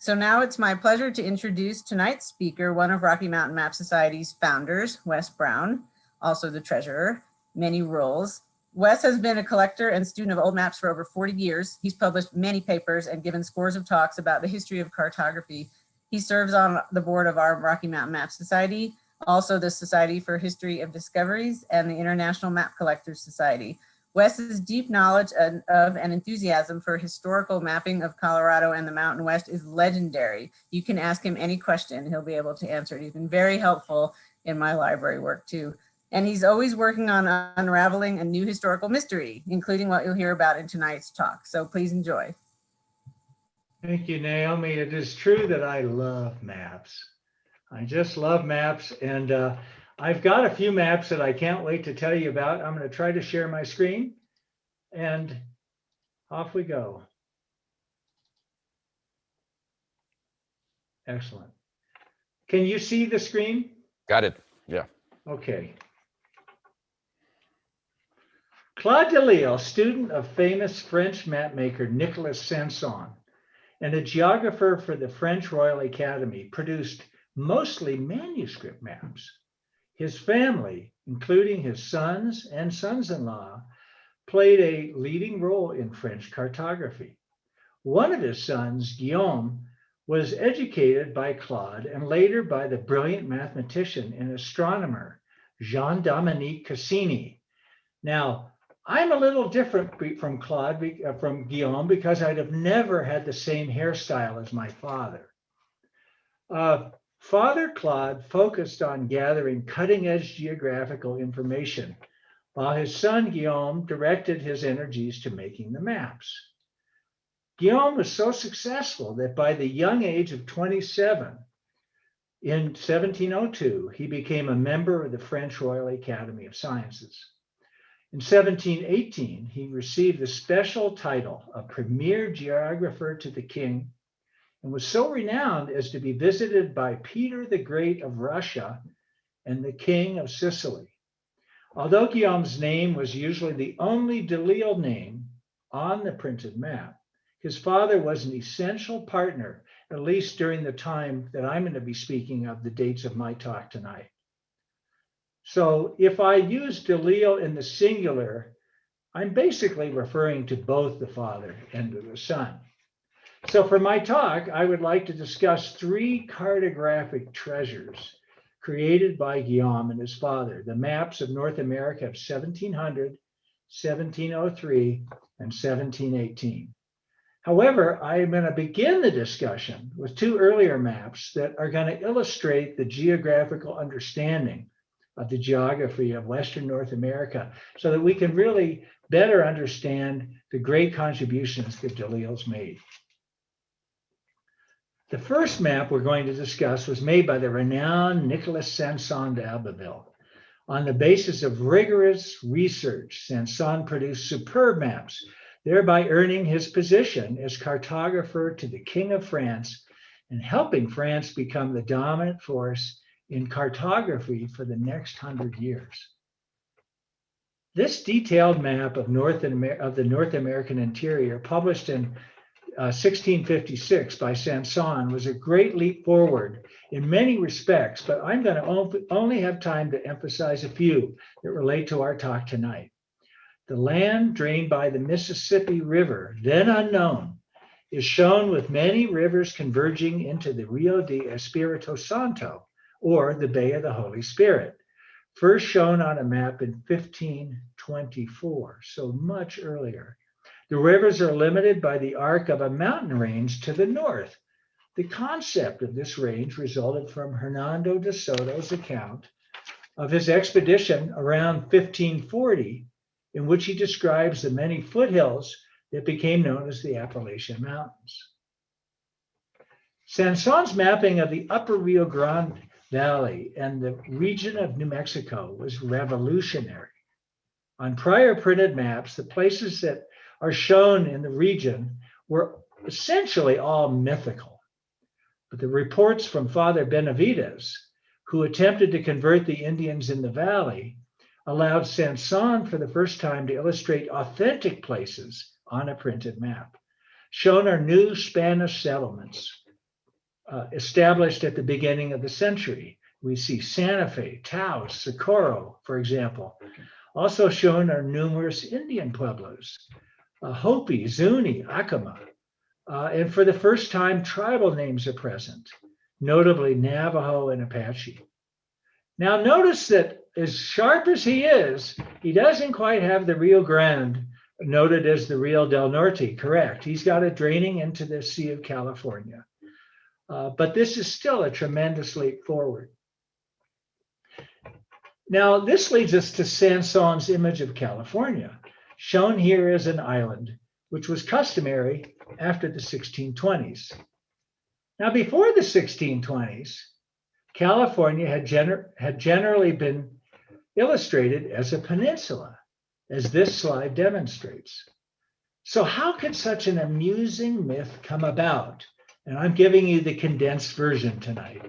So now it's my pleasure to introduce tonight's speaker, one of Rocky Mountain Map Society's founders, Wes Brown, also the treasurer, many roles. Wes has been a collector and student of old maps for over 40 years. He's published many papers and given scores of talks about the history of cartography. He serves on the board of our Rocky Mountain Map Society, also the Society for History of Discoveries and the International Map Collectors Society. Wes's deep knowledge of and enthusiasm for historical mapping of Colorado and the Mountain West is legendary. You can ask him any question, he'll be able to answer it. He's been very helpful in my library work too. And he's always working on unraveling a new historical mystery, including what you'll hear about in tonight's talk. So please enjoy. Thank you, Naomi. It is true that I love maps. I just love maps, and I've got a few maps that I can't wait to tell you about. I'm going to try to share my screen, and off we go. Excellent. Can you see the screen? Got it. Yeah. Okay. Claude Delisle, student of famous French mapmaker Nicolas Sanson, and a geographer for the French Royal Academy, produced mostly manuscript maps. His family, including his sons and sons-in-law, played a leading role in French cartography. One of his sons, Guillaume, was educated by Claude and later by the brilliant mathematician and astronomer, Jean-Dominique Cassini. Now, I'm a little different from Guillaume, because I'd have never had the same hairstyle as my father. Father Claude focused on gathering cutting-edge geographical information, while his son Guillaume directed his energies to making the maps. Guillaume was so successful that by the young age of 27, in 1702, he became a member of the French Royal Academy of Sciences. In 1718, he received the special title of Premier Geographer to the King, and was so renowned as to be visited by Peter the Great of Russia and the King of Sicily. Although Guillaume's name was usually the only Delisle name on the printed map, his father was an essential partner, at least during the time that I'm going to be speaking of the dates of my talk tonight. So if I use Delisle in the singular, I'm basically referring to both the father and to the son. So for my talk, I would like to discuss three cartographic treasures created by Guillaume and his father, the maps of North America of 1700, 1703, and 1718. However, I'm going to begin the discussion with two earlier maps that are going to illustrate the geographical understanding of the geography of Western North America, so that we can really better understand the great contributions that Delisle's made. The first map we're going to discuss was made by the renowned Nicolas Sanson d'Abbeville. On the basis of rigorous research, Sanson produced superb maps, thereby earning his position as cartographer to the King of France and helping France become the dominant force in cartography for the next 100 years. This detailed map of the North American interior, published in 1656 by Sanson, was a great leap forward in many respects, but I'm going to only have time to emphasize a few that relate to our talk tonight. The land drained by the Mississippi River, then unknown, is shown with many rivers converging into the Rio Del Espirito Santo, or the Bay of the Holy Spirit, first shown on a map in 1524, so much earlier. The rivers are limited by the arc of a mountain range to the north. The concept of this range resulted from Hernando de Soto's account of his expedition around 1540, in which he describes the many foothills that became known as the Appalachian Mountains. Sanson's mapping of the upper Rio Grande Valley and the region of New Mexico was revolutionary. On prior printed maps, the places that are shown in the region were essentially all mythical. But the reports from Father Benavides, who attempted to convert the Indians in the valley, allowed Sanson for the first time to illustrate authentic places on a printed map. Shown are new Spanish settlements, established at the beginning of the century. We see Santa Fe, Taos, Socorro, for example. Also shown are numerous Indian pueblos, Hopi, Zuni, Acoma. And for the first time, tribal names are present, notably Navajo and Apache. Now notice that as sharp as he is, he doesn't quite have the Rio Grande noted as the Rio del Norte, correct. He's got it draining into the Sea of California. But this is still a tremendous leap forward. Now, this leads us to Sanson's image of California, shown here as an island, which was customary after the 1620s. Now, before the 1620s, California had generally been illustrated as a peninsula, as this slide demonstrates. So how could such an amusing myth come about? And I'm giving you the condensed version tonight.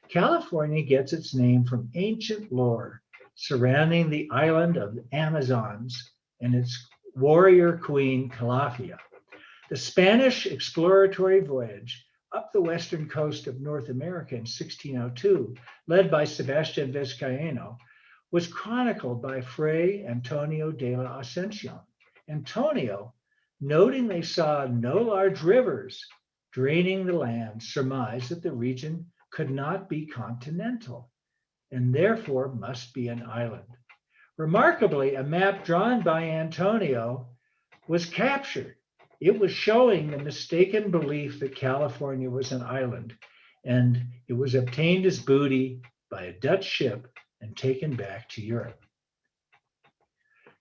California gets its name from ancient lore surrounding the island of the Amazons and its warrior queen, Calafia. The Spanish exploratory voyage up the western coast of North America in 1602, led by Sebastian Vizcaíno, was chronicled by Fray Antonio de la Ascensión. Antonio, noting they saw no large rivers draining the land, surmised that the region could not be continental and therefore must be an island. Remarkably, a map drawn by Antonio was captured. It was showing the mistaken belief that California was an island, and it was obtained as booty by a Dutch ship and taken back to Europe.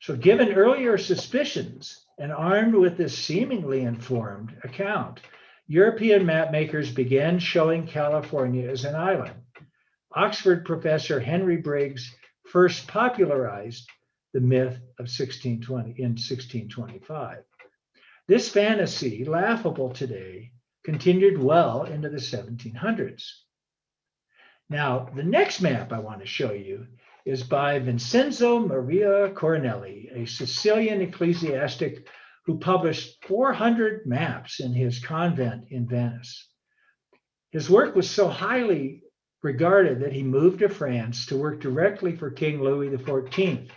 So given earlier suspicions and armed with this seemingly informed account, European mapmakers began showing California as an island. Oxford professor Henry Briggs first popularized the myth of 1620 in 1625. This fantasy, laughable today, continued well into the 1700s. Now, the next map I want to show you is by Vincenzo Maria Cornelli, a Sicilian ecclesiastic who published 400 maps in his convent in Venice. His work was so highly regarded that he moved to France to work directly for King Louis XIV.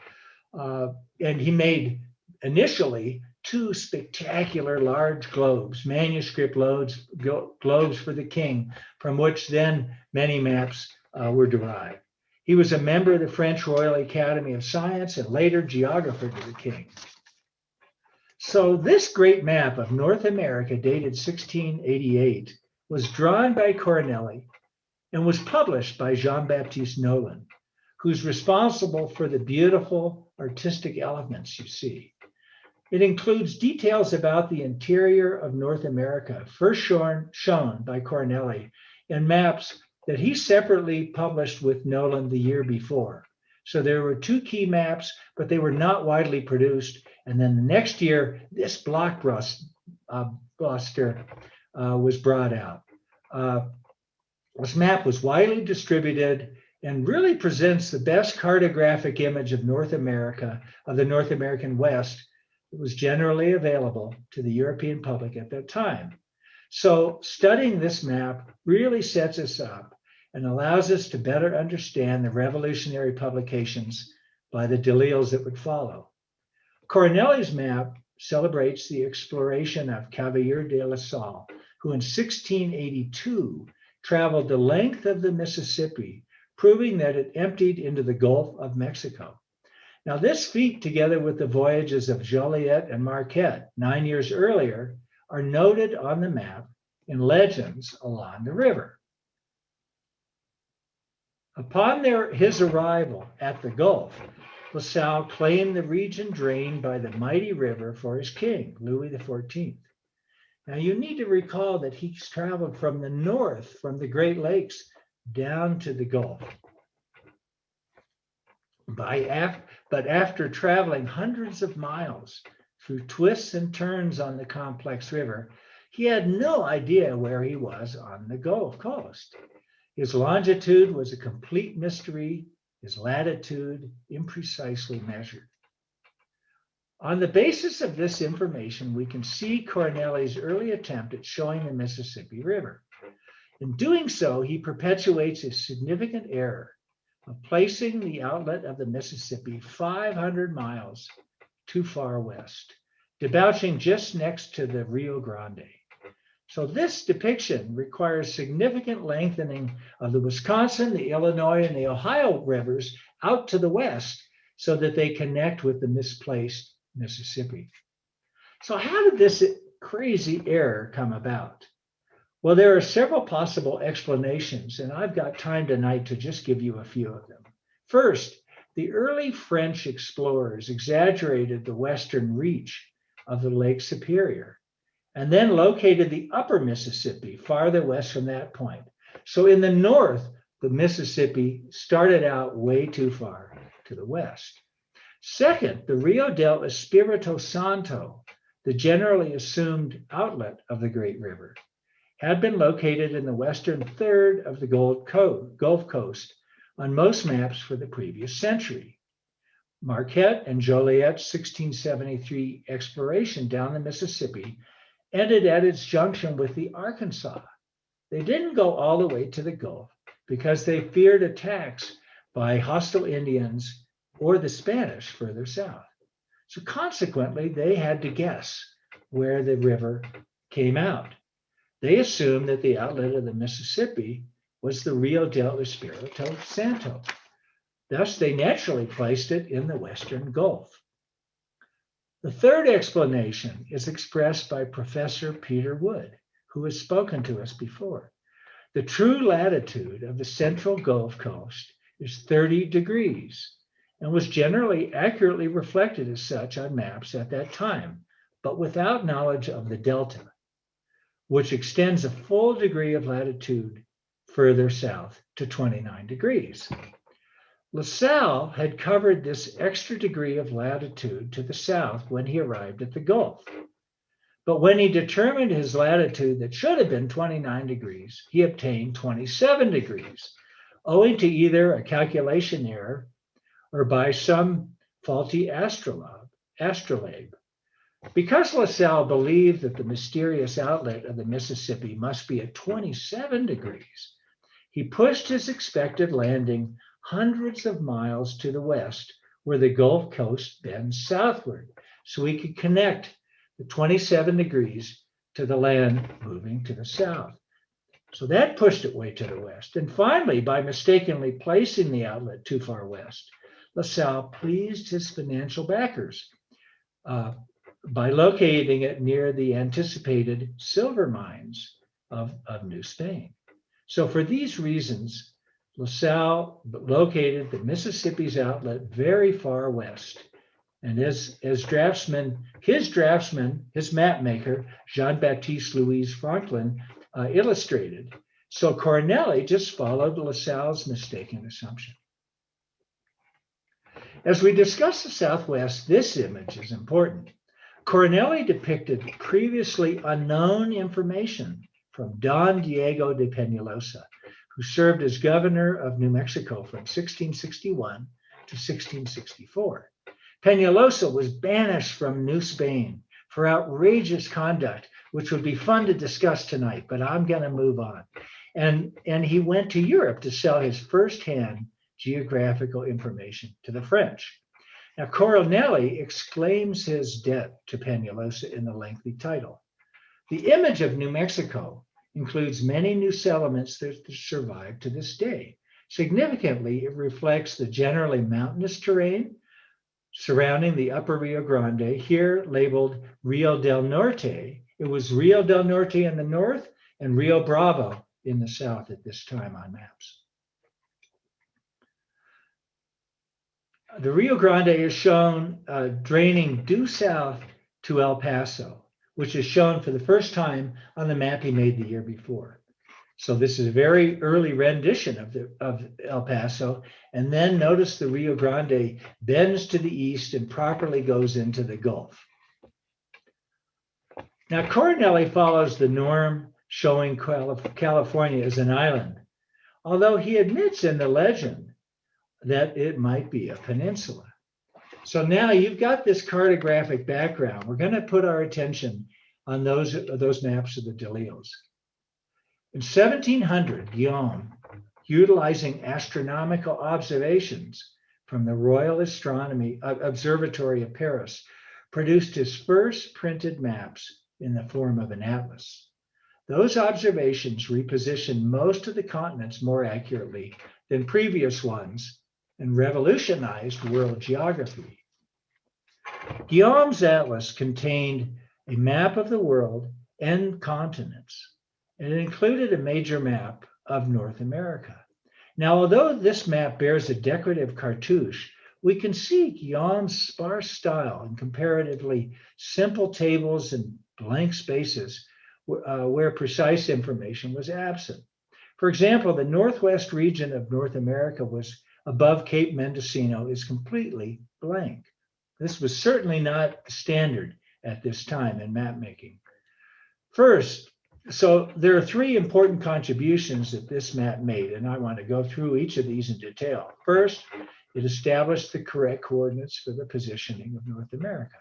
And he made initially 2 spectacular large globes, manuscript globes for the king, from which then many maps were derived. He was a member of the French Royal Academy of Science and later geographer to the king. So this great map of North America, dated 1688, was drawn by Cornelli and was published by Jean-Baptiste Nolan, who's responsible for the beautiful artistic elements you see. It includes details about the interior of North America, first shown by Cornelli in maps that he separately published with Nolan the year before. So there were 2 key maps, but they were not widely produced. And then the next year, this blockbuster was brought out. This map was widely distributed and really presents the best cartographic image of North America, of the North American West, that was generally available to the European public at that time. So studying this map really sets us up and allows us to better understand the revolutionary publications by the Deleos that would follow. Cornelli's map celebrates the exploration of Cavalier de la Salle, who in 1682 traveled the length of the Mississippi, proving that it emptied into the Gulf of Mexico. Now, this feat, together with the voyages of Joliet and Marquette 9 years earlier, are noted on the map in legends along the river. Upon his arrival at the Gulf, La Salle claimed the region drained by the mighty river for his king, Louis XIV. Now, you need to recall that he's traveled from the north, from the Great Lakes, down to the Gulf. But after traveling hundreds of miles through twists and turns on the complex river, he had no idea where he was on the Gulf Coast. His longitude was a complete mystery, his latitude imprecisely measured. On the basis of this information, we can see Cornelli's early attempt at showing the Mississippi River. In doing so, he perpetuates a significant error of placing the outlet of the Mississippi 500 miles too far west, debouching just next to the Rio Grande. So this depiction requires significant lengthening of the Wisconsin, the Illinois, and the Ohio rivers out to the west so that they connect with the misplaced Mississippi. So how did this crazy error come about? Well, there are several possible explanations, and I've got time tonight to just give you a few of them. First, the early French explorers exaggerated the western reach of the Lake Superior and then located the upper Mississippi farther west from that point. So in the north, the Mississippi started out way too far to the west. Second, the Rio del Espirito Santo, the generally assumed outlet of the Great River, had been located in the western third of the Gulf Coast on most maps for the previous century. Marquette and Joliet's 1673 exploration down the Mississippi ended at its junction with the Arkansas. They didn't go all the way to the Gulf because they feared attacks by hostile Indians or the Spanish further south. So consequently, they had to guess where the river came out. They assumed that the outlet of the Mississippi was the Rio del Espirito Santo. Thus, they naturally placed it in the Western Gulf. The third explanation is expressed by Professor Peter Wood, who has spoken to us before. The true latitude of the central Gulf Coast is 30 degrees and was generally accurately reflected as such on maps at that time, but without knowledge of the delta, which extends a full degree of latitude further south to 29 degrees. Salle had covered this extra degree of latitude to the south when he arrived at the Gulf. But when he determined his latitude that should have been 29 degrees, he obtained 27 degrees, owing to either a calculation error or by some faulty astrolabe. Because LaSalle believed that the mysterious outlet of the Mississippi must be at 27 degrees, he pushed his expected landing hundreds of miles to the west, where the Gulf Coast bends southward, so he could connect the 27 degrees to the land moving to the south. So that pushed it way to the west. And finally, by mistakenly placing the outlet too far west, LaSalle pleased his financial backers by locating it near the anticipated silver mines of New Spain. So for these reasons, LaSalle located the Mississippi's outlet very far west. And as draftsman, his map maker, Jean-Baptiste Louis Franklin, illustrated. So Corneli just followed LaSalle's mistaken assumption. As we discuss the Southwest, this image is important. Corneli depicted previously unknown information from Don Diego de Peñalosa, who served as governor of New Mexico from 1661 to 1664. Peñalosa was banished from New Spain for outrageous conduct, which would be fun to discuss tonight, but I'm going to move on. And he went to Europe to sell his firsthand geographical information to the French. Now, Corneli exclaims his debt to Peñalosa in the lengthy title. The image of New Mexico includes many new settlements that survive to this day. Significantly, it reflects the generally mountainous terrain surrounding the upper Rio Grande, here labeled Rio del Norte. It was Rio del Norte in the north and Rio Bravo in the south at this time on maps. The Rio Grande is shown draining due south to El Paso, which is shown for the first time on the map he made the year before. So this is a very early rendition of El Paso. And then notice the Rio Grande bends to the east and properly goes into the Gulf. Now, Corneli follows the norm showing California as an island, although he admits in the legend that it might be a peninsula. So now you've got this cartographic background. We're going to put our attention on those maps of the Deleos. In 1700, Guillaume, utilizing astronomical observations from the Royal Astronomy Observatory of Paris, produced his first printed maps in the form of an atlas. Those observations repositioned most of the continents more accurately than previous ones and revolutionized world geography. Guillaume's atlas contained a map of the world and continents, and it included a major map of North America. Now, although this map bears a decorative cartouche, we can see Guillaume's sparse style and comparatively simple tables and blank spaces where precise information was absent. For example, the northwest region of North America was above Cape Mendocino is completely blank. This was certainly not standard at this time in map making. First, so there are three important contributions that this map made, and I want to go through each of these in detail. First, it established the correct coordinates for the positioning of North America.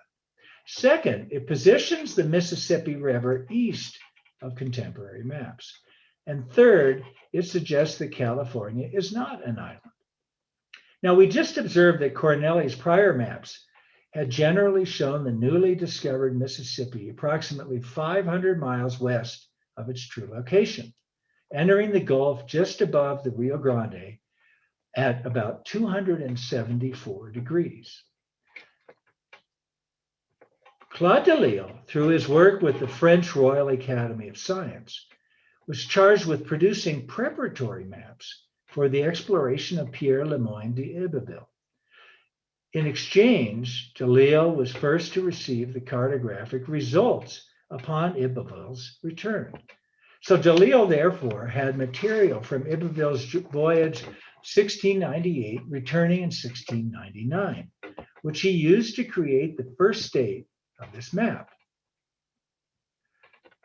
Second, it positions the Mississippi River east of contemporary maps. And third, it suggests that California is not an island. Now, we just observed that Corneli's prior maps had generally shown the newly discovered Mississippi approximately 500 miles west of its true location, entering the Gulf just above the Rio Grande at about 274 degrees. Claude Delisle, through his work with the French Royal Academy of Science, was charged with producing preparatory maps for the exploration of Pierre Lemoyne d'Iberville. In exchange, Delisle was first to receive the cartographic results upon Iberville's return. So Delisle, therefore, had material from Iberville's voyage 1698, returning in 1699, which he used to create the first state of this map.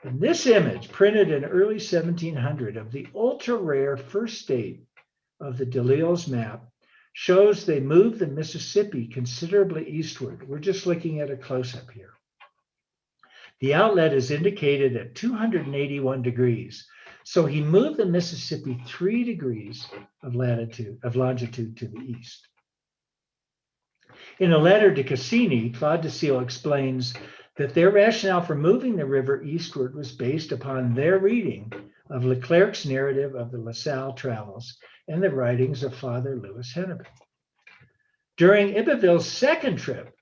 In this image, printed in early 1700 of the ultra-rare first state of the Delisle's map, shows they moved the Mississippi considerably eastward. We're just looking at a close-up here. The outlet is indicated at 281 degrees. So he moved the Mississippi 3 degrees of longitude to the east. In a letter to Cassini, Claude Delisle explains that their rationale for moving the river eastward was based upon their reading of Leclerc's narrative of the La Salle travels and the writings of Father Louis Hennepin. During Iberville's second trip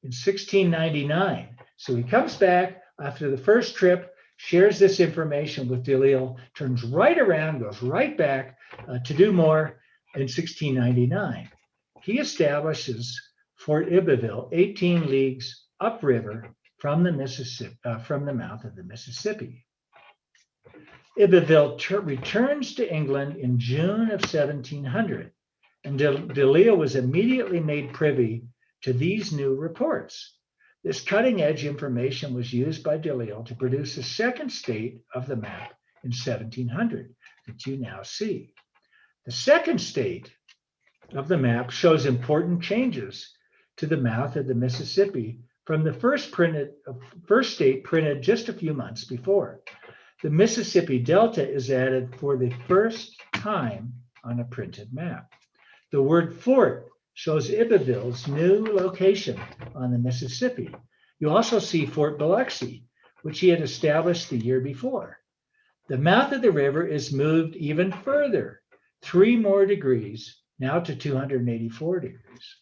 in 1699, so he comes back after the first trip, shares this information with Delisle, turns right around, goes right back to do more in 1699. He establishes Fort Iberville 18 leagues upriver from the Mississippi, from the mouth of the Mississippi. Iberville returns to England in June of 1700, and Delisle was immediately made privy to these new reports. This cutting-edge information was used by Delisle to produce a second state of the map in 1700 that you now see. The second state of the map shows important changes to the mouth of the Mississippi from the first state printed just a few months before. The Mississippi Delta is added for the first time on a printed map. The word fort shows Iberville's new location on the Mississippi. You also see Fort Biloxi, which he had established the year before. The mouth of the river is moved even further, 3 more degrees, now to 284 degrees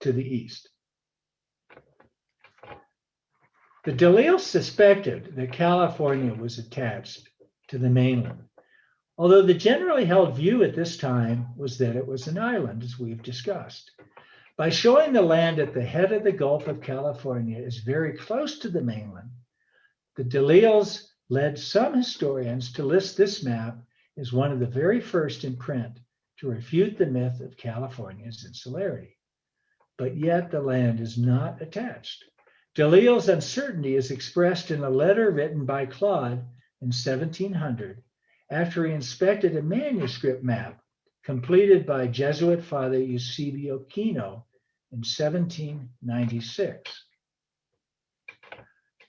to the east. The Delisle suspected that California was attached to the mainland, although the generally held view at this time was that it was an island, as we've discussed. By showing the land at the head of the Gulf of California is very close to the mainland, the Delisles led some historians to list this map as one of the very first in print to refute the myth of California's insularity. But yet the land is not attached. Delisle's uncertainty is expressed in a letter written by Claude in 1700 after he inspected a manuscript map completed by Jesuit Father Eusebio Kino in 1796.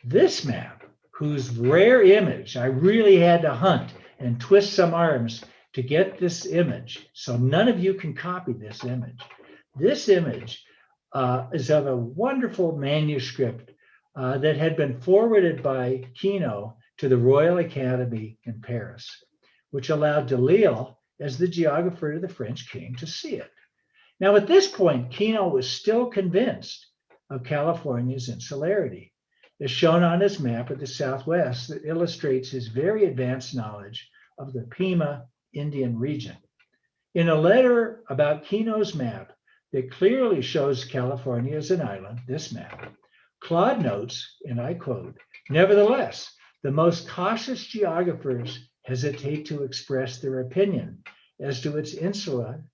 This map, whose rare image I really had to hunt and twist some arms to get this image. So none of you can copy this image. This image is of a wonderful manuscript that had been forwarded by Quinault to the Royal Academy in Paris, which allowed Delisle, as the geographer to the French king, to see it. Now, at this point, Quinault was still convinced of California's insularity, as shown on his map of the Southwest that illustrates his very advanced knowledge of the Pima Indian region. In a letter about Quinault's map that clearly shows California as an island, this map, Claude notes, and I quote, "Nevertheless, the most cautious geographers hesitate to express their opinion as to its insular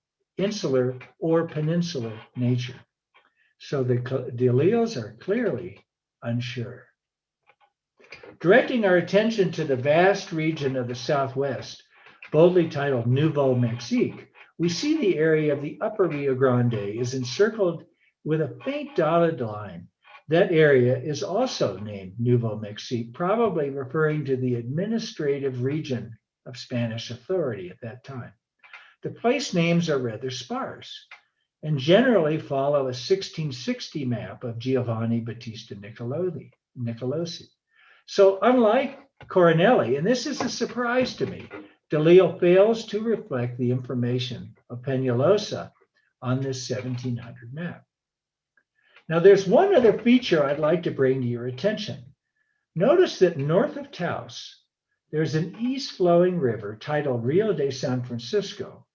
or peninsular nature." So the Deleos are clearly unsure. Directing our attention to the vast region of the Southwest, boldly titled Nouveau Mexique, we see the area of the upper Rio Grande is encircled with a faint dotted line. That area is also named Nouveau Mexique, probably referring to the administrative region of Spanish authority at that time. The place names are rather sparse and generally follow a 1660 map of Giovanni Battista Nicolosi. So unlike Coronelli, and this is a surprise to me, Delisle fails to reflect the information of Peñalosa on this 1700 map. Now, there's one other feature I'd like to bring to your attention. Notice that north of Taos, there's an east-flowing river titled Rio de San Francisco,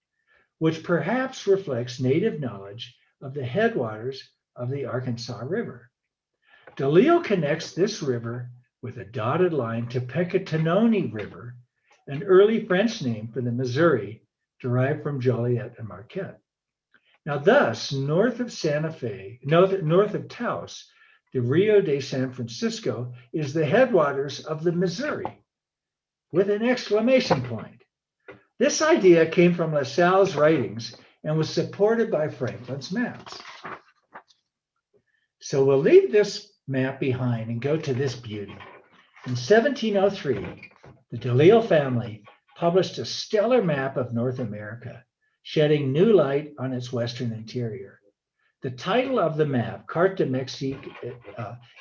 which perhaps reflects native knowledge of the headwaters of the Arkansas River. Delisle connects this river with a dotted line to Pecatinoni River, an early French name for the Missouri, derived from Joliet and Marquette. Now, thus, north of Taos, the Rio de San Francisco is the headwaters of the Missouri, with an exclamation point. This idea came from La Salle's writings and was supported by Franklin's maps. So we'll leave this map behind and go to this beauty. In 1703, the Delisle family published a stellar map of North America, shedding new light on its western interior. The title of the map, Carte de Mexique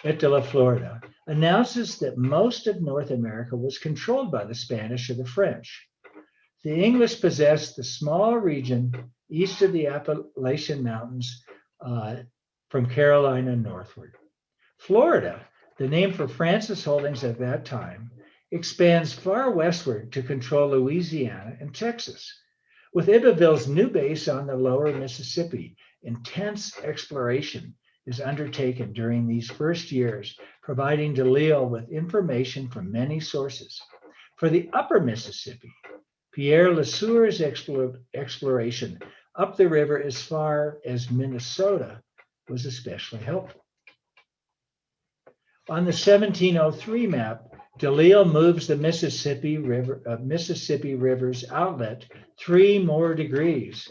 et de la Florida, announces that most of North America was controlled by the Spanish or the French. The English possessed the small region east of the Appalachian Mountains from Carolina northward. Florida, the name for France's holdings at that time, expands far westward to control Louisiana and Texas. With Iberville's new base on the lower Mississippi, intense exploration is undertaken during these first years, providing Delisle with information from many sources. For the upper Mississippi, Pierre Lesueur's exploration up the river as far as Minnesota was especially helpful. On the 1703 map, Delisle moves the Mississippi River's outlet 3 more degrees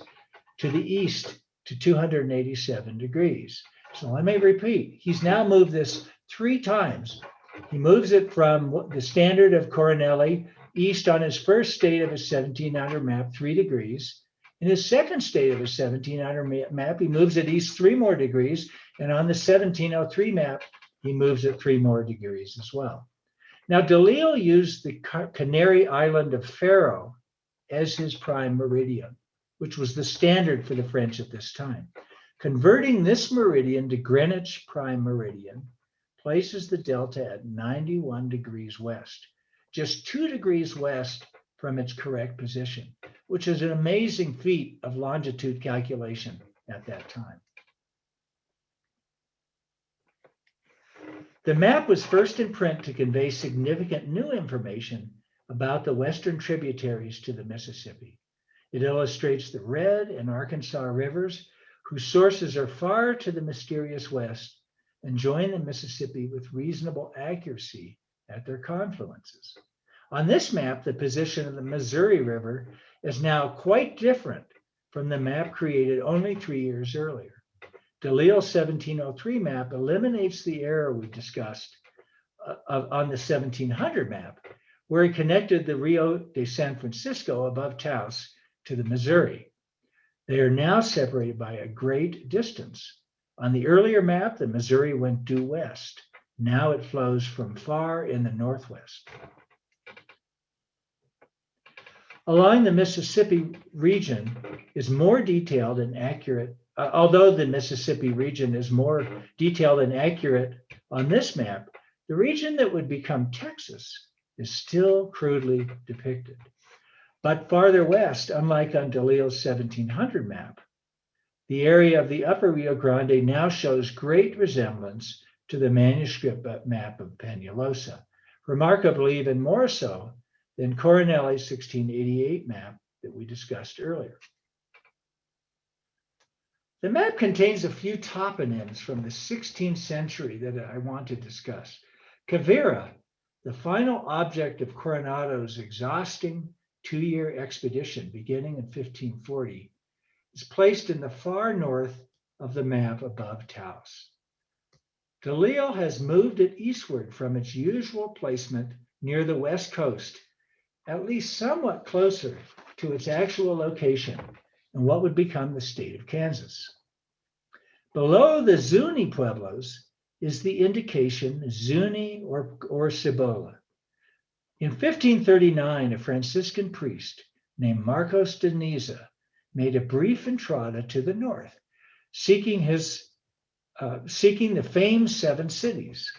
to the east to 287 degrees. So let me repeat, he's now moved this 3 times. He moves it from the standard of Coronelli east on his first state of his 1700 map, 3 degrees. In his second state of his 1700 map, he moves it east 3 more degrees. And on the 1703 map, he moves it 3 more degrees as well. Now, Delisle used the Canary Island of Faro as his prime meridian, which was the standard for the French at this time. Converting this meridian to Greenwich prime meridian places the delta at 91 degrees west, just 2 degrees west from its correct position, which is an amazing feat of longitude calculation at that time. The map was first in print to convey significant new information about the western tributaries to the Mississippi. It illustrates the Red and Arkansas rivers, whose sources are far to the mysterious west and join the Mississippi with reasonable accuracy at their confluences. On this map, the position of the Missouri River is now quite different from the map created only 3 years earlier. Delisle's 1703 map eliminates the error we discussed on the 1700 map, where it connected the Rio de San Francisco above Taos to the Missouri. They are now separated by a great distance. On the earlier map, the Missouri went due west. Now it flows from far in the northwest. Along the Mississippi region is more detailed and accurate, although the Mississippi region is more detailed and accurate on this map, the region that would become Texas is still crudely depicted. But farther west, unlike on Delile's 1700 map, the area of the upper Rio Grande now shows great resemblance to the manuscript map of Peñalosa, remarkably even more so than Coronelli's 1688 map that we discussed earlier. The map contains a few toponyms from the 16th century that I want to discuss. Cavira, the final object of Coronado's exhausting two-year expedition beginning in 1540, is placed in the far north of the map above Taos. Delisle has moved it eastward from its usual placement near the west coast, at least somewhat closer to its actual location in what would become the state of Kansas. Below the Zuni Pueblos is the indication Zuni or Cibola. In 1539, a Franciscan priest named Marcos de Niza made a brief entrada to the north, seeking the famed seven cities.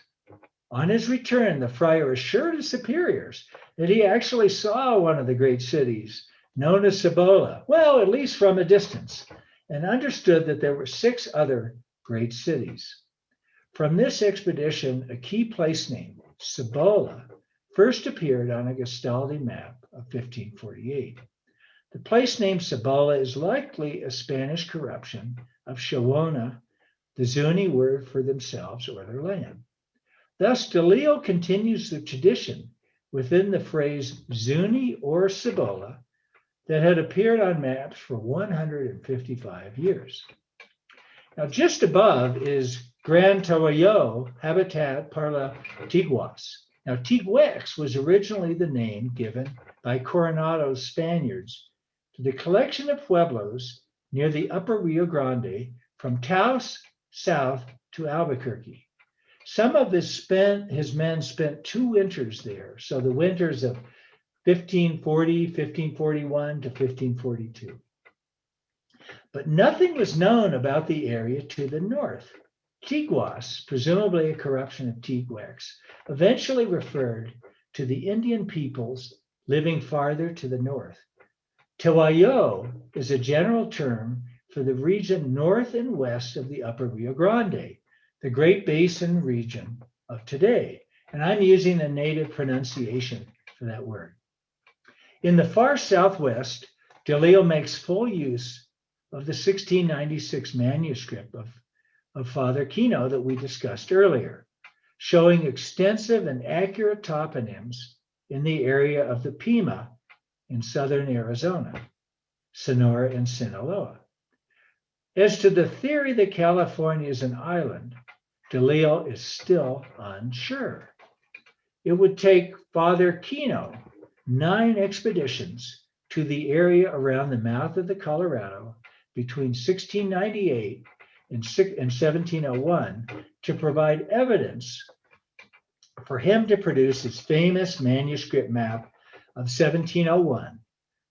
On his return, the friar assured his superiors that he actually saw one of the great cities, known as Cibola, well, at least from a distance, and understood that there were 6 other great cities. From this expedition, a key place name, Cibola, first appeared on a Gastaldi map of 1548. The place name Cibola is likely a Spanish corruption of Shawona, the Zuni word for themselves or their land. Thus, Delisle continues the tradition within the phrase Zuni or Cibola that had appeared on maps for 155 years. Now, just above is Gran Tawayo, habitat par la Tiguas. Now, Tiguex was originally the name given by Coronado's Spaniards to the collection of pueblos near the upper Rio Grande from Taos south to Albuquerque. Some of his men spent 2 winters there, so the winters of 1540, 1541 to 1542. But nothing was known about the area to the north. Tiguas, presumably a corruption of Tiguex, eventually referred to the Indian peoples living farther to the north. Tawayo is a general term for the region north and west of the upper Rio Grande, the Great Basin region of today. And I'm using a native pronunciation for that word. In the far southwest, Delisle makes full use of the 1696 manuscript of Father Kino that we discussed earlier, showing extensive and accurate toponyms in the area of the Pima in southern Arizona, Sonora, and Sinaloa. As to the theory that California is an island, Delisle is still unsure. It would take Father Kino 9 expeditions to the area around the mouth of the Colorado between 1698 and 1701 to provide evidence for him to produce his famous manuscript map of 1701,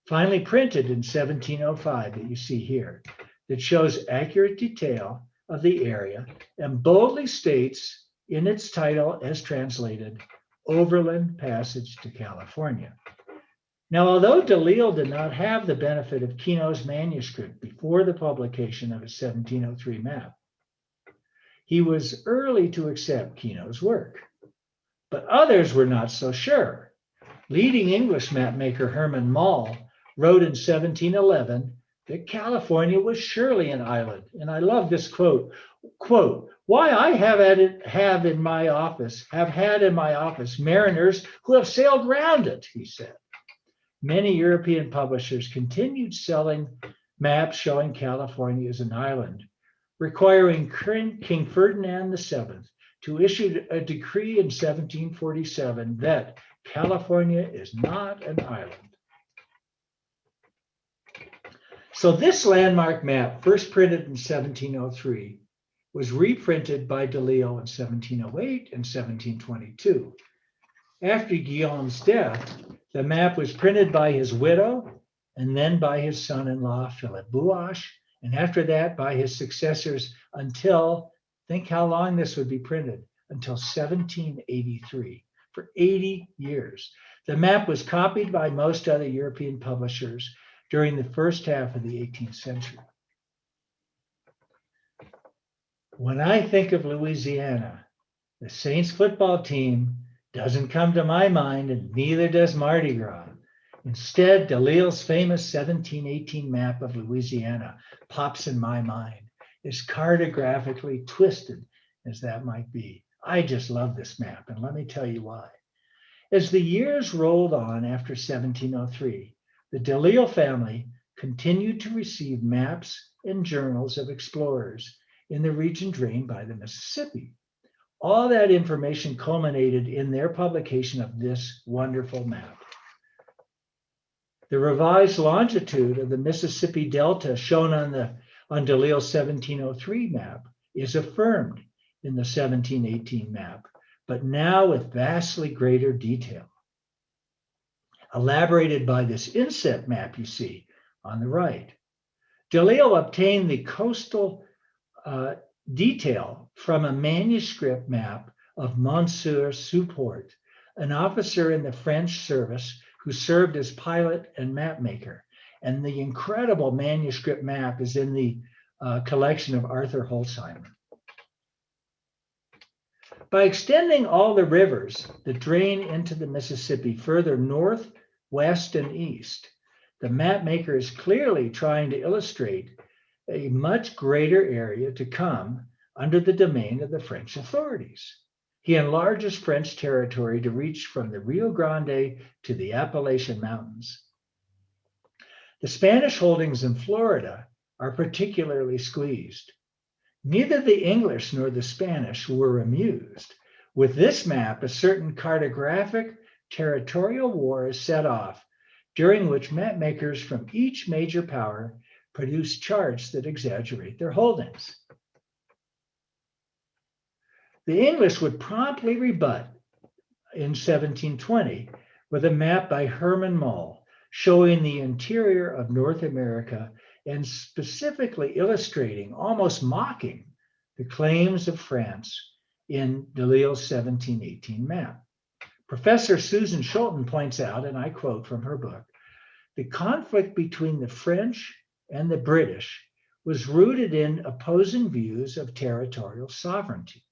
finally printed in 1705 that you see here, that shows accurate detail of the area and boldly states in its title as translated, Overland Passage to California. Now, although Delisle did not have the benefit of Kino's manuscript before the publication of his 1703 map, he was early to accept Kino's work. But others were not so sure. Leading English mapmaker Herman Mall wrote in 1711 that California was surely an island. And I love this quote, why I have had in my office mariners who have sailed round it, he said. Many European publishers continued selling maps showing California as an island, requiring King Ferdinand VII to issue a decree in 1747 that California is not an island. So this landmark map, first printed in 1703, was reprinted by Delisle in 1708 and 1722. After Guillaume's death, the map was printed by his widow and then by his son-in-law, Philip Bouache, and after that by his successors until, think how long this would be printed, until 1783, for 80 years. The map was copied by most other European publishers during the first half of the 18th century. When I think of Louisiana, the Saints football team doesn't come to my mind, and neither does Mardi Gras. Instead, Delisle's famous 1718 map of Louisiana pops in my mind, as cartographically twisted as that might be. I just love this map, and let me tell you why. As the years rolled on after 1703, the Delisle family continued to receive maps and journals of explorers in the region drained by the Mississippi. All that information culminated in their publication of this wonderful map. The revised longitude of the Mississippi Delta shown on Delisle's 1703 map is affirmed in the 1718 map, but now with vastly greater detail, elaborated by this inset map you see on the right. Delisle obtained the coastal detail from a manuscript map of Monsieur Support, an officer in the French service who served as pilot and map maker. And the incredible manuscript map is in the collection of Arthur Holzheimer. By extending all the rivers that drain into the Mississippi further north, west, and east, the map maker is clearly trying to illustrate a much greater area to come under the domain of the French authorities. He enlarges French territory to reach from the Rio Grande to the Appalachian Mountains. The Spanish holdings in Florida are particularly squeezed. Neither the English nor the Spanish were amused. With this map, a certain cartographic territorial war is set off, during which map makers from each major power produce charts that exaggerate their holdings. The English would promptly rebut in 1720 with a map by Herman Mull showing the interior of North America and specifically illustrating, almost mocking, the claims of France in Delisle's 1718 map. Professor Susan Schulten points out, and I quote from her book, the conflict between the French and the British was rooted in opposing views of territorial sovereignty.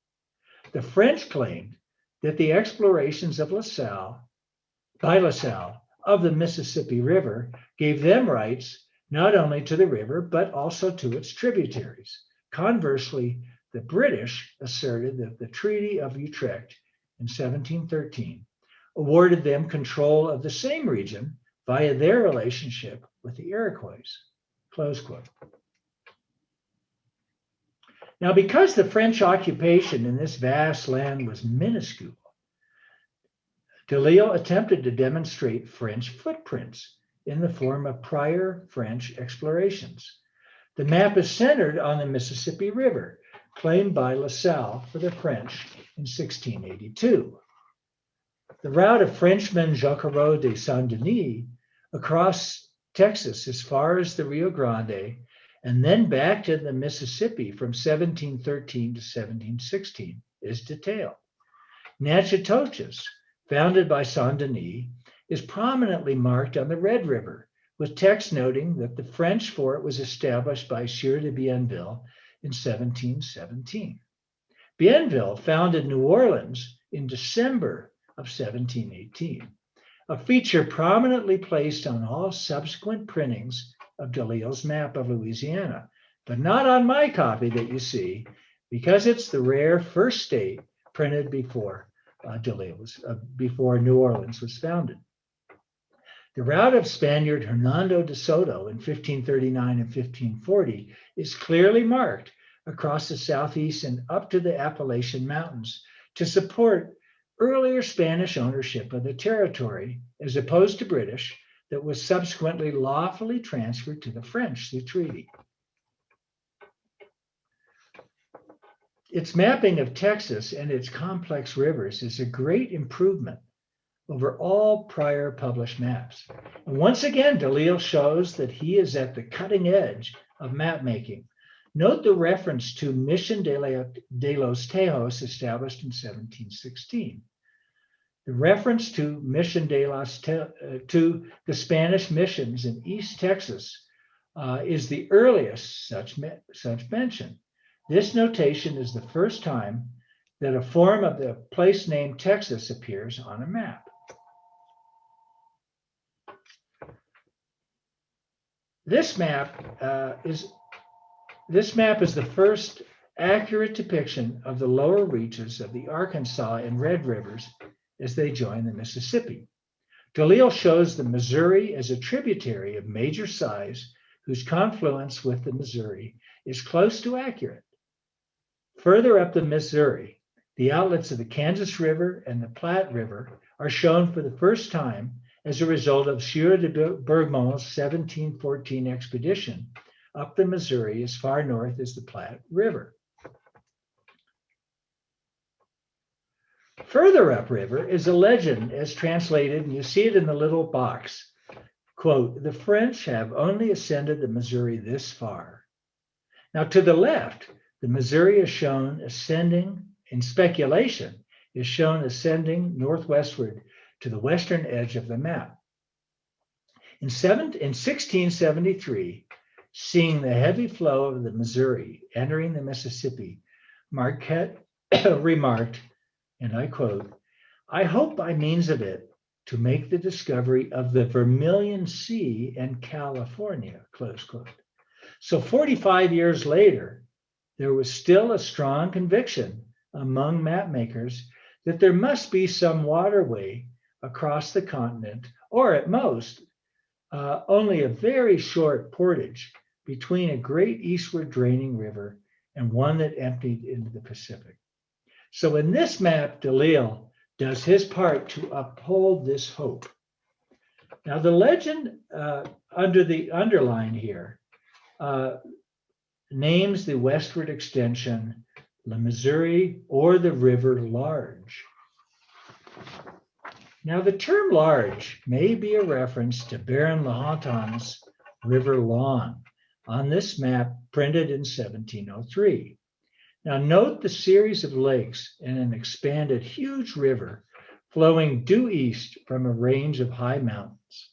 The French claimed that the explorations of by LaSalle of the Mississippi River gave them rights not only to the river, but also to its tributaries. Conversely, the British asserted that the Treaty of Utrecht in 1713 awarded them control of the same region via their relationship with the Iroquois. Close quote. Now, because the French occupation in this vast land was minuscule, Delisle attempted to demonstrate French footprints in the form of prior French explorations. The map is centered on the Mississippi River, claimed by LaSalle for the French in 1682. The route of Frenchman Jacquereau de Saint-Denis across Texas as far as the Rio Grande and then back to the Mississippi from 1713 to 1716 is detailed. Natchitoches, founded by Saint-Denis, is prominently marked on the Red River, with text noting that the French fort was established by Sieur de Bienville in 1717. Bienville founded New Orleans in December of 1718, a feature prominently placed on all subsequent printings of Delisle's map of Louisiana, but not on my copy that you see, because it's the rare first state printed before before New Orleans was founded. The route of Spaniard Hernando de Soto in 1539 and 1540 is clearly marked across the southeast and up to the Appalachian Mountains to support earlier Spanish ownership of the territory, as opposed to British, that was subsequently lawfully transferred to the French through treaty. Its mapping of Texas and its complex rivers is a great improvement over all prior published maps. And once again, Delisle shows that he is at the cutting edge of map making. Note the reference to Mission de los Tejos, established in 1716. The reference to Mission to the Spanish missions in East Texas is the earliest such mention. This notation is the first time that a form of the place name Texas appears on a map. This map is the first accurate depiction of the lower reaches of the Arkansas and Red Rivers as they join the Mississippi. Delisle shows the Missouri as a tributary of major size whose confluence with the Missouri is close to accurate. Further up the Missouri, the outlets of the Kansas River and the Platte River are shown for the first time as a result of Sieur de Bourgmont's 1714 expedition up the Missouri as far north as the Platte River. Further upriver is a legend as translated, and you see it in the little box. Quote, "The French have only ascended the Missouri this far." Now to the left, the Missouri is shown ascending, in speculation, is shown ascending northwestward to the western edge of the map. In 1673, seeing the heavy flow of the Missouri entering the Mississippi, Marquette remarked, and I quote, "I hope by means of it to make the discovery of the Vermilion Sea and California," close quote. So 45 years later, there was still a strong conviction among map makers that there must be some waterway across the continent, or at most, only a very short portage between a great eastward draining river and one that emptied into the Pacific. So in this map, Delisle does his part to uphold this hope. Now the legend under the underline here names the westward extension the Missouri or the River Large. Now the term large may be a reference to Baron Lahontan's River Long on this map printed in 1703. Now note the series of lakes and an expanded huge river flowing due east from a range of high mountains,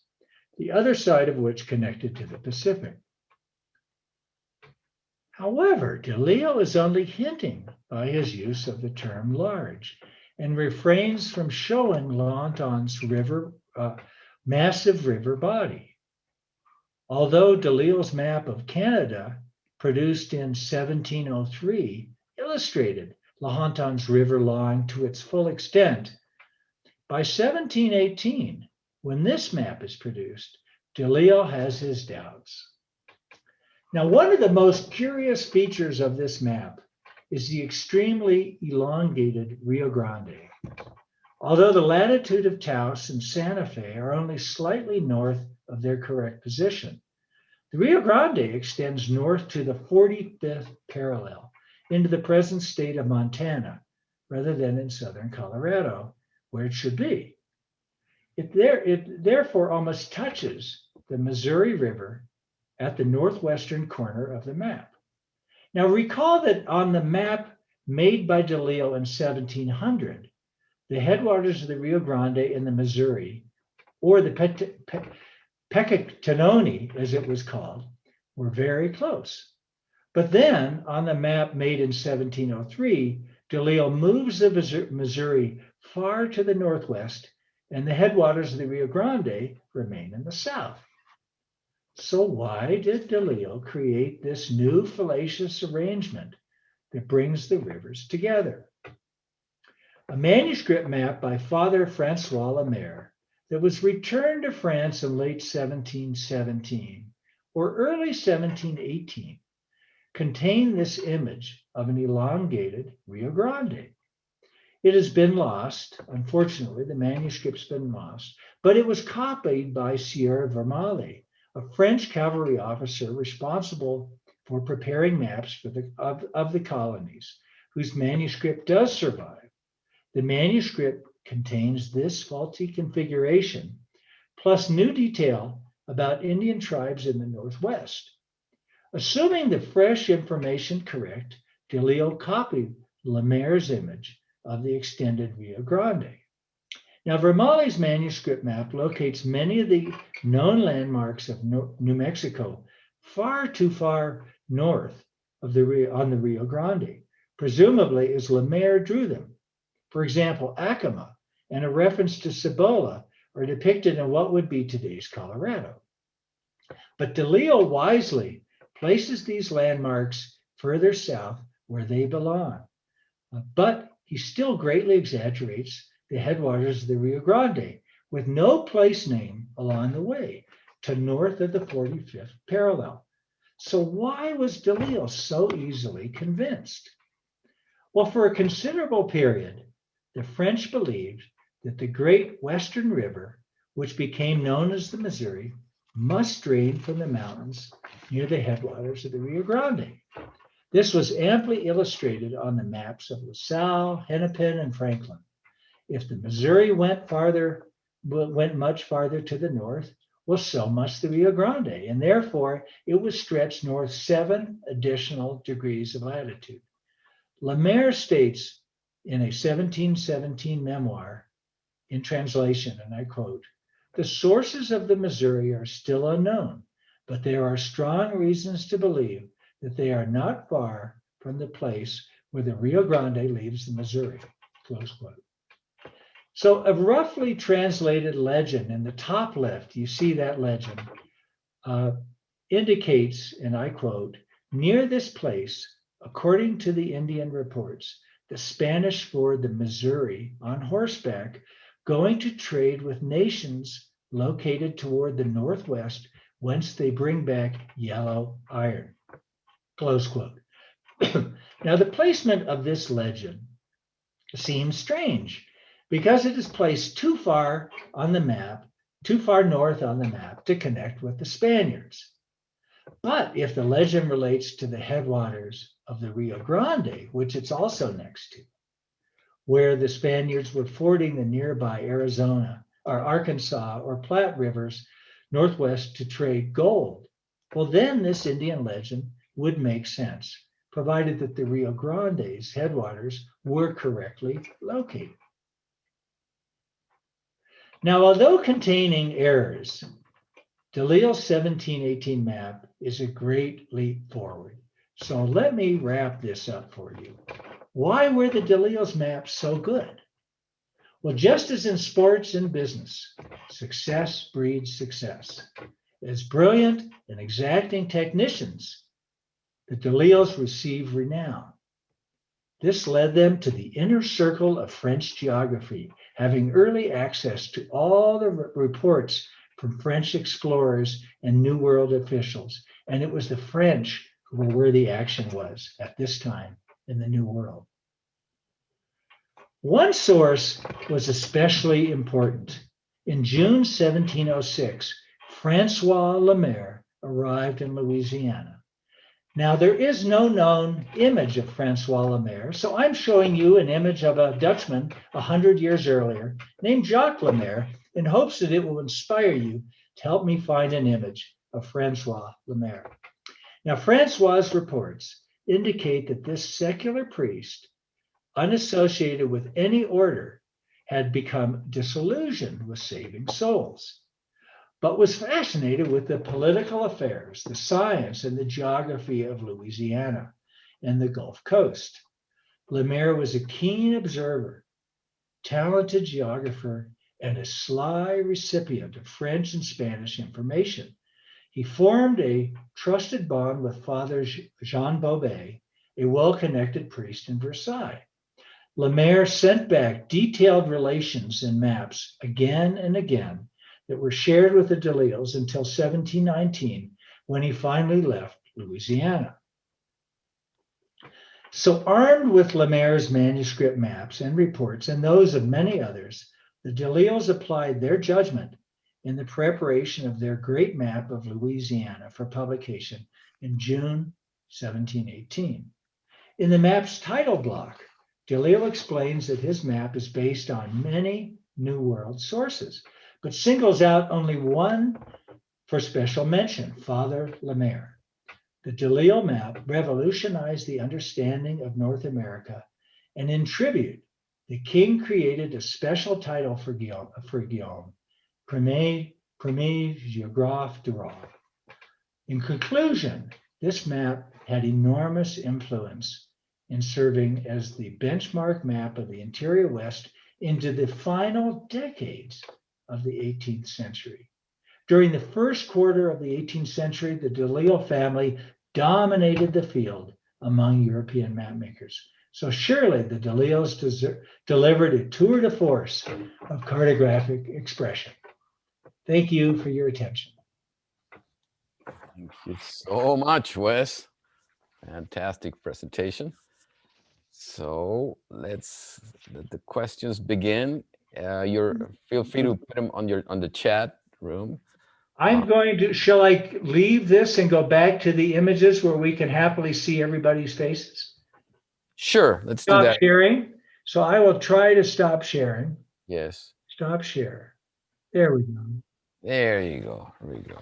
the other side of which connected to the Pacific. However, Delisle is only hinting by his use of the term large and refrains from showing Lahontan's massive river body. Although Delisle's map of Canada, produced in 1703, illustrated Lahontan's river line to its full extent, by 1718, when this map is produced, Delisle has his doubts. Now, one of the most curious features of this map is the extremely elongated Rio Grande. Although the latitude of Taos and Santa Fe are only slightly north of their correct position, the Rio Grande extends north to the 45th parallel into the present state of Montana, rather than in southern Colorado, where it should be. It therefore almost touches the Missouri River at the northwestern corner of the map. Now recall that on the map made by Delisle in 1700, the headwaters of the Rio Grande in the Missouri, or the Peccatinoni, as it was called, were very close. But then on the map made in 1703, Delisle moves the Missouri far to the northwest, and the headwaters of the Rio Grande remain in the south. So why did Delisle create this new fallacious arrangement that brings the rivers together? A manuscript map by Father Francois Lemaire that was returned to France in late 1717 or early 1718 contained this image of an elongated Rio Grande. It has been lost. Unfortunately, the manuscript's been lost, but it was copied by Sieur Vermaele, a French cavalry officer responsible for preparing maps for of the colonies, whose manuscript does survive. The manuscript contains this faulty configuration, plus new detail about Indian tribes in the Northwest. Assuming the fresh information correct, Delisle copied Lemaire's image of the extended Rio Grande. Now, Vermaele's manuscript map locates many of the known landmarks of New Mexico far too far north of the Rio Grande, presumably as Lemaire drew them. For example, Acoma and a reference to Cibola are depicted in what would be today's Colorado. But Delisle wisely places these landmarks further south where they belong. But he still greatly exaggerates the headwaters of the Rio Grande with no place name along the way to north of the 45th parallel. So why was Delisle so easily convinced? Well, for a considerable period, the French believed that the great Western River, which became known as the Missouri, must drain from the mountains near the headwaters of the Rio Grande. This was amply illustrated on the maps of LaSalle, Hennepin, and Franklin. If the Missouri went much farther to the north, well, so must the Rio Grande, and therefore it was stretched north 7 additional degrees of latitude. Lemaire states in a 1717 memoir in translation, and I quote, "The sources of the Missouri are still unknown, but there are strong reasons to believe that they are not far from the place where the Rio Grande leaves the Missouri," close quote. So a roughly translated legend in the top left, you see that legend, indicates, and I quote, "Near this place, according to the Indian reports, the Spanish ford the Missouri on horseback, going to trade with nations located toward the northwest, whence they bring back yellow iron," close quote. Now, the placement of this legend seems strange because it is placed too far north on the map to connect with the Spaniards. But if the legend relates to the headwaters of the Rio Grande, which it's also next to, where the Spaniards were fording the nearby Arkansas or Platte rivers northwest to trade gold, well, then this Indian legend would make sense, provided that the Rio Grande's headwaters were correctly located. Now, although containing errors, Delisle's 1718 map is a great leap forward. So let me wrap this up for you. Why were the Delisle's maps so good? Well, just as in sports and business, success breeds success. As brilliant and exacting technicians, the Delisles received renown. This led them to the inner circle of French geography, having early access to all the reports from French explorers and New World officials. And it was the French who were where the action was at this time in the New World. One source was especially important. In June 1706, Francois Lemaire arrived in Louisiana. Now, there is no known image of Francois Lemaire, so I'm showing you an image of a Dutchman 100 years earlier named Jacques Lemaire in hopes that it will inspire you to help me find an image of Francois Lemaire. Now, Francois' reports indicate that this secular priest, unassociated with any order, had become disillusioned with saving souls, but was fascinated with the political affairs, the science, and the geography of Louisiana and the Gulf Coast. Lemaire was a keen observer, talented geographer, and a sly recipient of French and Spanish information. He formed a trusted bond with Father Jean Bobet, a well-connected priest in Versailles. Lemaire sent back detailed relations and maps again and again that were shared with the Delisles until 1719, when he finally left Louisiana. So armed with Lemaire's manuscript maps and reports and those of many others, the Deleos applied their judgment in the preparation of their great map of Louisiana for publication in June 1718. In the map's title block, Delisle explains that his map is based on many New World sources, but singles out only one for special mention, Father Lemaire. The Delisle map revolutionized the understanding of North America, and in tribute, the king created a special title for Guillaume, Premier Géographe du Roi. In conclusion, this map had enormous influence in serving as the benchmark map of the interior West into the final decades of the 18th century. During the first quarter of the 18th century, the Delisle family dominated the field among European mapmakers. So surely the Deleos delivered a tour de force of cartographic expression. Thank you for your attention. Thank you so much, Wes. Fantastic presentation. So let's let the questions begin. Feel free to put them on the chat room. I'm going to, shall I leave this and go back to the images where we can happily see everybody's faces? Sure, let's do Stop that. sharing. So I will try to stop sharing. Yes. Stop share. There we go. There you go. There we go.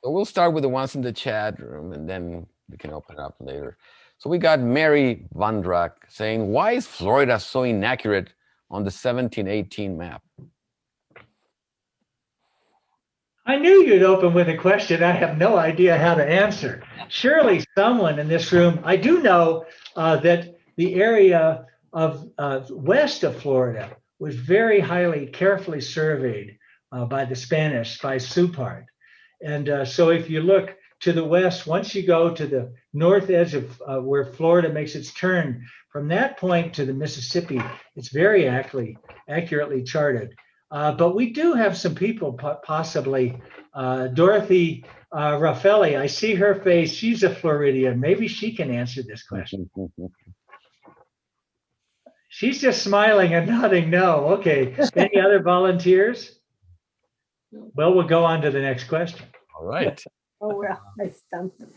So we'll start with the ones in the chat room, and then we can open it up later. So we got Mary Vandrak saying, why is Florida so inaccurate on the 1718 map? I knew you'd open with a question I have no idea how to answer. Surely someone in this room, I do know that the area of west of Florida was very highly, carefully surveyed by the Spanish, by Supart. And so if you look to the west, once you go to the north edge of where Florida makes its turn, from that point to the Mississippi, it's very accurately charted. But we do have some people, possibly Dorothy Raffelli. I see her face. She's a Floridian. Maybe she can answer this question. She's just smiling and nodding no. Okay. Any other volunteers? Well, we'll go on to the next question. All right. Oh, well, I stumped them.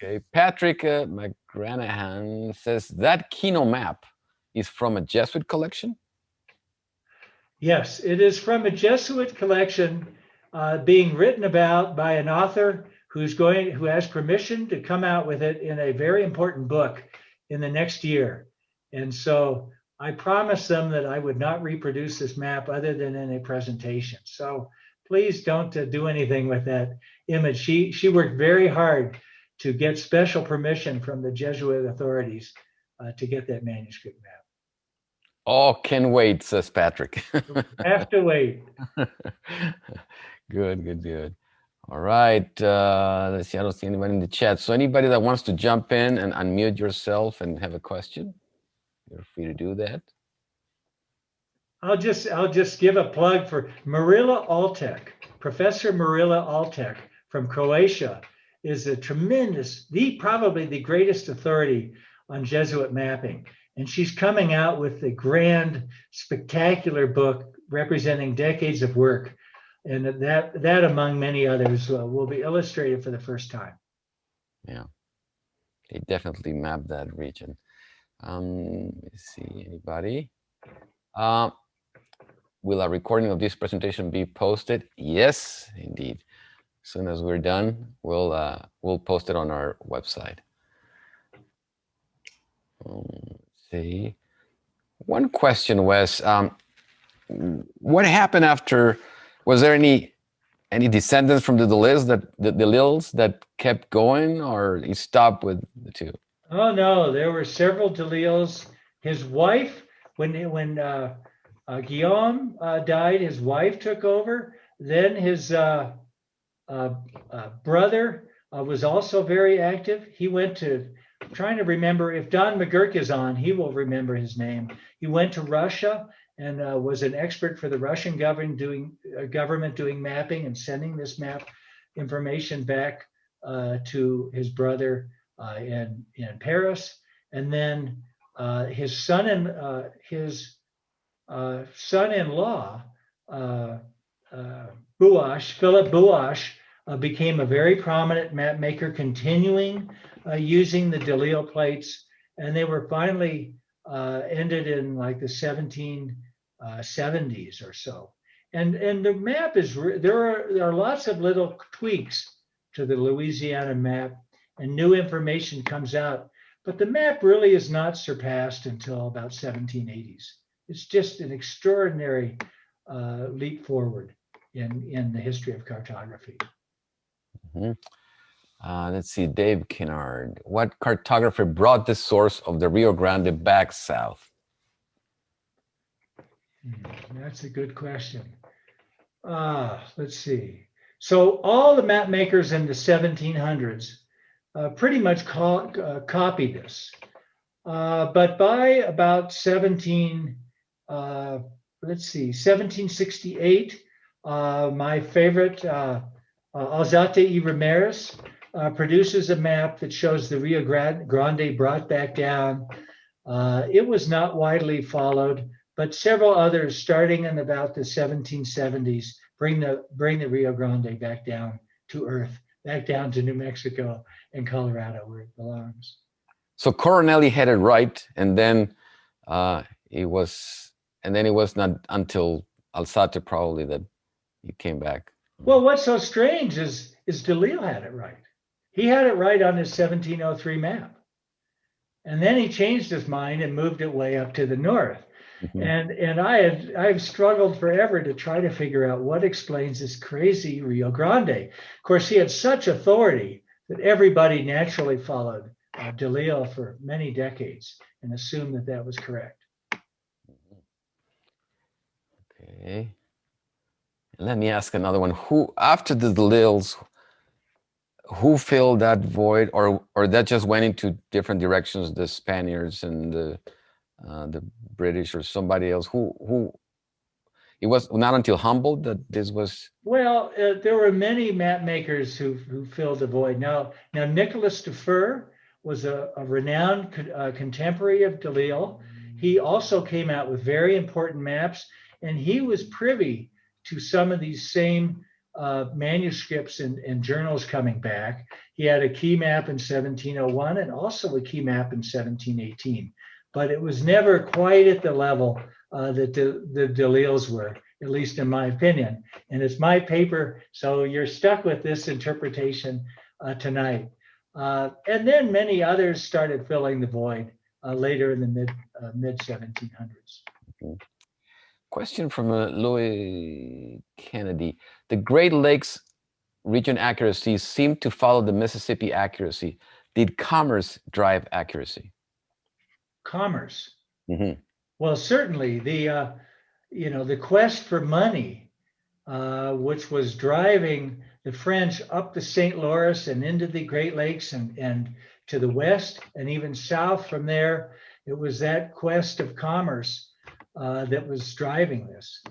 Okay. Patrick McGranahan says that Kino map is from a Jesuit collection? Yes, it is from a Jesuit collection being written about by an author who has permission to come out with it in a very important book in the next year. And so I promised them that I would not reproduce this map other than in a presentation. So please don't do anything with that image. She worked very hard to get special permission from the Jesuit authorities to get that manuscript map. Oh, can wait, says Patrick. Have to wait. Good. All right. Let's see. I don't see anybody in the chat. So anybody that wants to jump in and unmute yourself and have a question, you're free to do that. I'll just give a plug for Marilla Altek. Professor Marilla Altek from Croatia is a tremendous, probably the greatest authority on Jesuit mapping. And she's coming out with a grand, spectacular book representing decades of work. And that among many others, will be illustrated for the first time. Yeah, they definitely mapped that region. Let's see, anybody? Will a recording of this presentation be posted? Yes, indeed. As soon as we're done, we'll post it on our website. See, one question, Wes. What happened after? Was there any descendants from the Delisles that kept going, or he stopped with the two? Oh no, there were several Delisles. His wife, when Guillaume died, his wife took over. Then his brother was also very active. He went to. I'm trying to remember if Don McGurk is on, he will remember his name. He went to Russia and was an expert for the Russian government doing mapping and sending this map information back to his brother in Paris. and then his son-in-law, Philip Buash, became a very prominent map maker, continuing using the Delisle plates, and they were finally ended in like the 1770s or so. And the map is, there are lots of little tweaks to the Louisiana map, and new information comes out, but the map really is not surpassed until about 1780s. It's just an extraordinary leap forward in the history of cartography. Mhm. Let's see, Dave Kinnard. What cartographer brought the source of the Rio Grande back south? That's a good question. Let's see. So all the map makers in the 1700s pretty much copied this. But by about 1768, my favorite, Alzate y Ramirez, produces a map that shows the Rio Grande brought back down. It was not widely followed, but several others starting in about the 1770s bring the Rio Grande back down to earth, back down to New Mexico and Colorado where it belongs. So Coronelli had it right, and then it was not until Alzate probably that he came back. Well, what's so strange is Delisle had it right. He had it right on his 1703 map. And then he changed his mind and moved it way up to the north. Mm-hmm. And I've struggled forever to try to figure out what explains this crazy Rio Grande. Of course, he had such authority that everybody naturally followed Delisle for many decades and assumed that that was correct. Okay. Let me ask another one. Who, after the Delisles, who filled that void, or that just went into different directions? The Spaniards and the British, or somebody else? Who? It was not until Humboldt that this was. Well, there were many map makers who filled the void. Now Nicholas Defer was a renowned contemporary of Delisle. He also came out with very important maps, and he was privy to some of these same manuscripts and journals coming back. He had a key map in 1701 and also a key map in 1718, but it was never quite at the level that the Delisles were, at least in my opinion. And it's my paper, so you're stuck with this interpretation tonight. And then many others started filling the void later in the mid 1700s. Okay. Question from Louis Kennedy. The Great Lakes region accuracies seem to follow the Mississippi accuracy. Did commerce drive accuracy? Commerce. Mm-hmm. Well, certainly the quest for money, which was driving the French up the St. Lawrence and into the Great Lakes and to the west and even south from there. It was that quest of commerce that was driving this.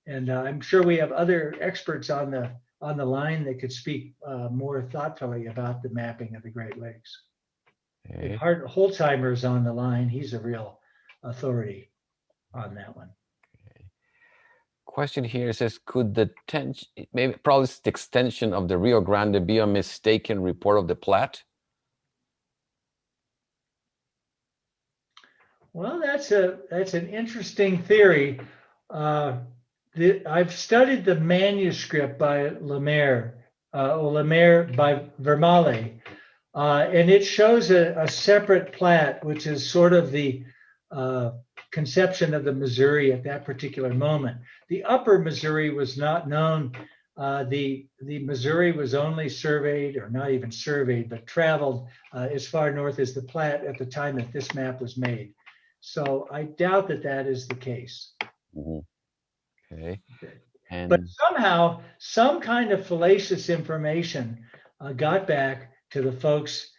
And I'm sure we have other experts on the line that could speak more thoughtfully about the mapping of the Great Lakes. Okay. Holzheimer's on the line. He's a real authority on that one. Okay. Question here says, could the probably the extension of the Rio Grande be a mistaken report of the Platte? Well, that's an interesting theory. I've studied the manuscript by Lemaire by Vermaele, and it shows a separate Platte, which is sort of the conception of the Missouri at that particular moment. The upper Missouri was not known. The Missouri was only surveyed, or not even surveyed, but traveled as far north as the Platte at the time that this map was made. So I doubt that is the case. Mm-hmm. Okay. But somehow, some kind of fallacious information got back to the folks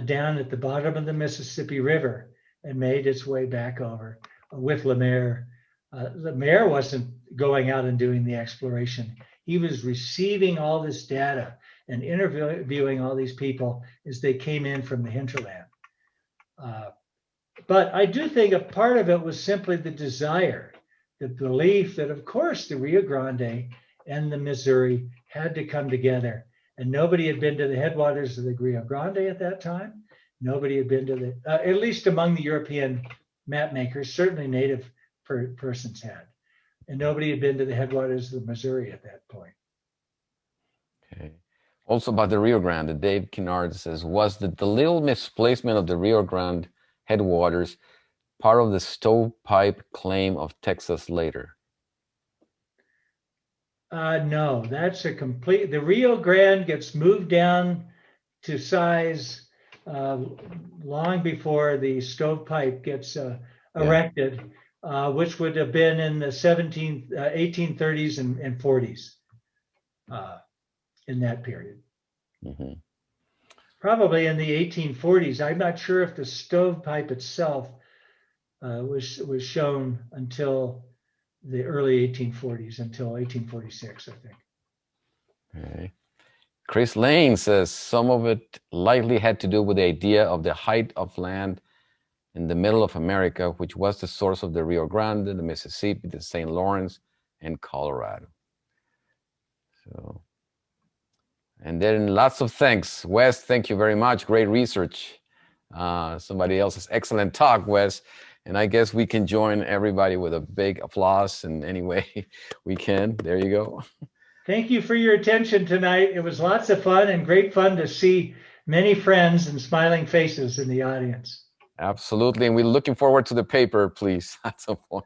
down at the bottom of the Mississippi River and made its way back over with Lemaire. Lemaire wasn't going out and doing the exploration. He was receiving all this data and interviewing all these people as they came in from the hinterland. But I do think a part of it was simply the desire, the belief that, of course, the Rio Grande and the Missouri had to come together. And nobody had been to the headwaters of the Rio Grande at that time. Nobody had been to the, at least among the European map makers, certainly native persons had. And nobody had been to the headwaters of the Missouri at that point. Okay. Also about the Rio Grande, Dave Kinnard says, was the Delisle misplacement of the Rio Grande headwaters part of the stovepipe claim of Texas later? No, that's a complete, the Rio Grande gets moved down to size long before the stovepipe gets erected, which would have been in the 1830s and 40s in that period. Mm-hmm. Probably in the 1840s. I'm not sure if the stovepipe itself was shown until the early 1840s, until 1846, I think. Okay. Chris Lane says some of it likely had to do with the idea of the height of land in the middle of America, which was the source of the Rio Grande, the Mississippi, the St. Lawrence, and Colorado. So, and then lots of thanks. Wes, thank you very much. Great research. Somebody else's excellent talk, Wes. And I guess we can join everybody with a big applause in any way we can. There you go. Thank you for your attention tonight. It was lots of fun and great fun to see many friends and smiling faces in the audience. Absolutely. And we're looking forward to the paper, please, at some point.